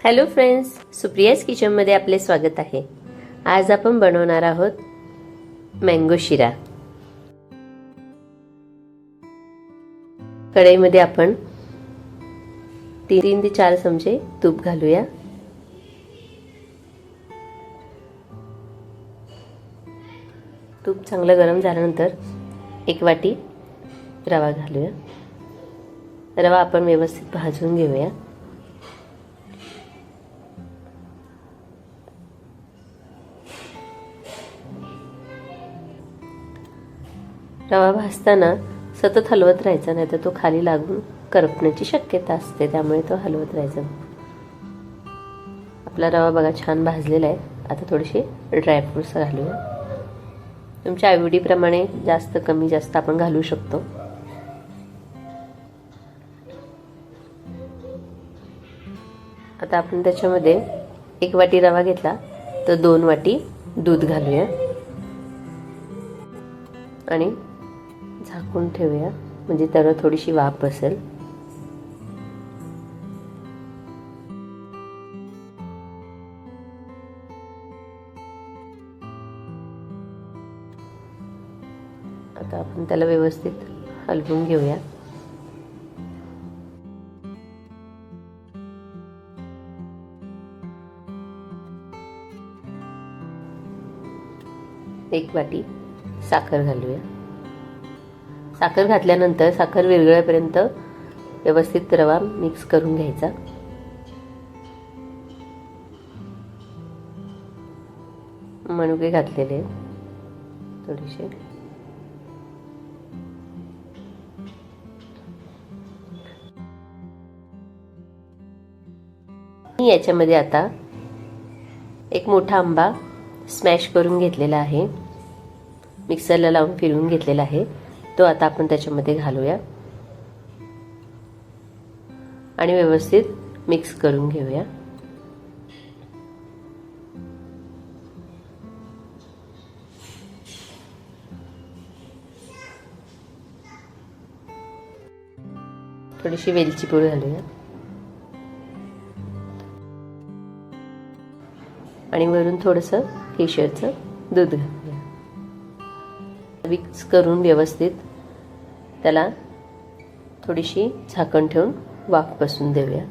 Hello friends, Supriya's किचनमध्ये आपले स्वागत आहे। आज आपण बनवणार आहोत मँगो शिरा। कढईमध्ये आपण 3 ते 4 चमचे तूप घालूया। तूप चांगलं गरम झाल्यानंतर 1 वाटी रवा घालूया। रवा आपण व्यवस्थित भाजून घेऊया। रवा भाजताना सतत हलवत राहायचा, नाही तर तो खाली लागून करपण्याची शक्यता असते, त्यामुळे तो हलवत राहायचा। आपला रवा बघा छान भाजलेला आहे। आता थोडेसे ड्रायफ्रुट्स घालूया। तुमच्या आवडीप्रमाणे जास्त कमी जास्त आपण घालू शकतो। आता आपण त्याच्यामध्ये 1 वाटी रवा घेतला तर 2 वाटी दूध घालूया आणि झाकून ठेवूया, म्हणजे त्याला थोडीशी वाफ बसेल। आता आपण त्याला व्यवस्थित हलवून घेऊया। एक वाटी साखर घालूया। साखर घातल्यानंतर साखर विरघळेपर्यंत व्यवस्थित रवा मिक्स करून घ्यायचा। मनुके घातलेले थोडेसे। याच्यामध्ये आता 1 मोठा आंबा स्मॅश करून घेतलेला आहे, मिक्सरला लावून फिरवून घेतलेला आहे, तो आता आपण त्याच्यामध्ये घालूया आणि व्यवस्थित मिक्स करून घेऊया। थोडीशी वेलची पूड घालूया आणि वरून थोडंसं केशरचं दूध घालूया। मिक्स करून व्यवस्थित त्याला थोडीशी झाकण ठेवून वाफ बसून देऊया।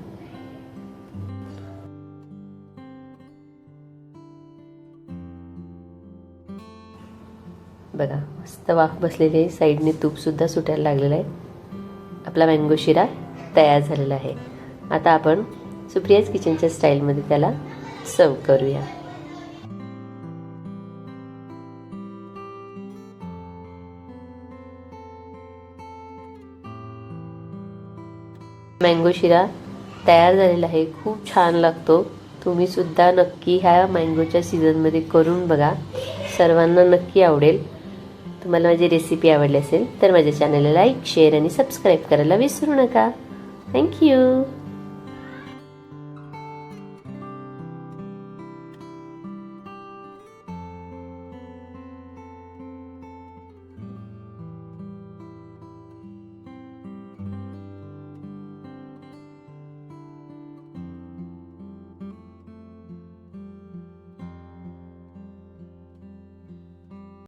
बघा मस्त वाफ बसलेली आहे, साईडने तूप सुद्धा सुटायला लागलेलं आहे। आपला मँगो शिरा तयार झालेला आहे। आता आपण सुप्रियाज किचनच्या स्टाईलमध्ये त्याला सर्व करूया। मँगो शिरा तयार झालेला आहे, खूप छान लागतो। तुम्ही सुद्धा नक्की ह्या मँगोच्या सीझनमध्ये करून बघा, सर्वांना नक्की आवडेल। तुम्हाला माझी रेसिपी आवडली असेल तर माझ्या चॅनलला लाईक, शेअर आणि सबस्क्राईब करायला विसरू नका। थँक्यू।